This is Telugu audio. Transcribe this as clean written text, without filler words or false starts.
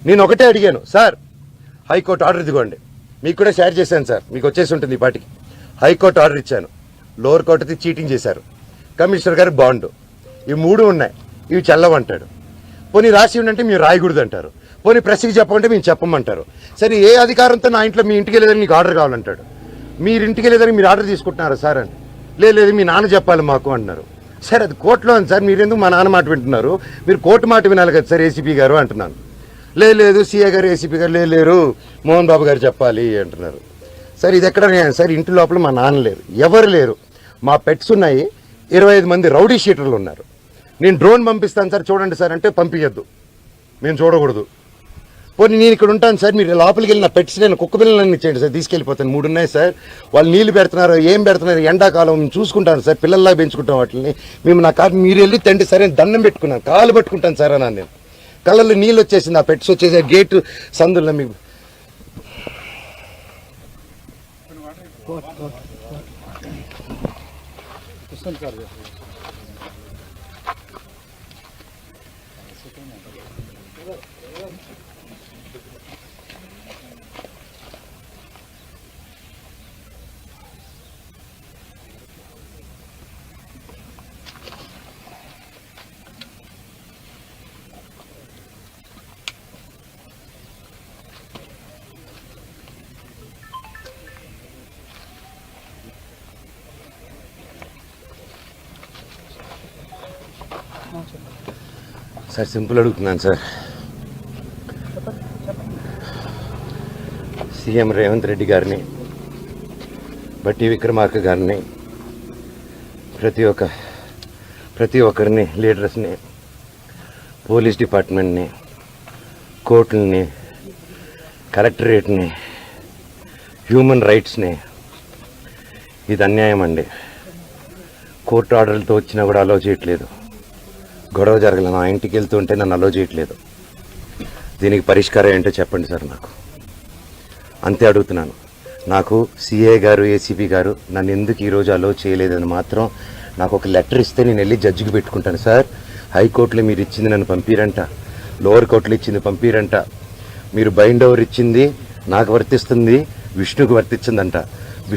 నేను ఒకటే అడిగాను, సార్ హైకోర్టు ఆర్డర్ ఇదిగోండి, మీకు కూడా షేర్ చేశాను సార్, మీకు వచ్చేసి ఉంటుంది ఈ పాటికి. హైకోర్టు ఆర్డర్ ఇచ్చాను, లోవర్ కోర్టుది చీటింగ్ చేశారు, కమిషనర్ గారు బాండు, ఇవి 3 ఉన్నాయి, ఇవి చెల్లవంటాడు. పోనీ రాసి ఉండంటే మీరు రాయకూడదు అంటారు. పోనీ ప్రెస్కి చెప్పమంటే మేము చెప్పమంటారు. సరే ఏ అధికారంతో నా ఇంట్లో మీ ఇంటికి వెళ్ళేదని మీకు ఆర్డర్ కావాలంటాడు. మీరు ఇంటికి వెళ్ళేదని మీరు ఆర్డర్ తీసుకుంటున్నారా సార్ అని. లేదు మీ నాన్న చెప్పాలి మాకు అంటున్నారు. సార్ అది కోర్టులో ఉంది సార్, మీరెందుకు మా నాన్న మాట వింటున్నారు, మీరు కోర్టు మాట వినాలి కదా సార్ ఏసీపీ గారు అంటున్నాను. లేదు సీఏ గారు ఏసీపీ గారు లేరు, మోహన్ బాబు గారు చెప్పాలి అంటున్నారు. సార్ ఇది ఎక్కడ సార్, ఇంటి లోపల మా నాన్న లేరు, ఎవరు లేరు, మా పెట్స్ ఉన్నాయి, 25 మంది రౌడీ షీటర్లు ఉన్నారు. నేను డ్రోన్ పంపిస్తాను సార్ చూడండి సార్ అంటే పంపించద్దు, మేము చూడకూడదు. పోనీ నేను ఇక్కడ ఉంటాను సార్, మీరు లోపలికి వెళ్ళిన పెట్స్ నేను కుక్క పిల్లలన్నీ ఇచ్చేయండి సార్, తీసుకెళ్ళిపోతాను. 3 ఉన్నాయి సార్, వాళ్ళు నీళ్ళు పెడుతున్నారు, ఏం పెడుతున్నారు, ఎండాకాలం చూసుకుంటాను సార్, పిల్లల్లాగా పెంచుకుంటాం వాటిని. మేము నా కారు మీరు వెళ్ళి తండ్రి సరే దండం పెట్టుకున్నాను, కాలు పట్టుకుంటాను సార్ అన్నాను. నేను కళ్ళల్లో నీళ్ళు వచ్చేసింది, ఆ పెట్స్ వచ్చేసి గేటు సందుల్లో మీకు సార్ సింపుల్ అడుగుతున్నాను సార్. సీఎం రేవంత్ రెడ్డి గారిని, బట్టి విక్రమార్క గారిని, ప్రతి ఒక్కరిని, లీడర్స్ని, పోలీస్ డిపార్ట్మెంట్ని, కోర్టుల్ని, కలెక్టరేట్ని, హ్యూమన్ రైట్స్ని, ఇది అన్యాయం అండి. కోర్టు ఆర్డర్లతో వచ్చినా కూడా అలో చేయట్లేదు. గొడవ జరగలేదు, నా ఇంటికి వెళ్తుంటే నన్ను అలో చేయట్లేదు. దీనికి పరిష్కారం ఏంటో చెప్పండి సార్ నాకు, అంతే అడుగుతున్నాను. నాకు సిఏ గారు ఏసీపీ గారు నన్ను ఎందుకు ఈరోజు అలో చేయలేదని మాత్రం నాకు ఒక లెటర్ ఇస్తే నేను వెళ్ళి జడ్జికి పెట్టుకుంటాను సార్. హైకోర్టులో మీరు ఇచ్చింది నన్ను పంపిరంట, లోవర్ కోర్టులో ఇచ్చింది పంపిరంట, మీరు బైండ్ ఓవర్ ఇచ్చింది నాకు వర్తిస్తుంది, విష్ణుకు వర్తించిందంట.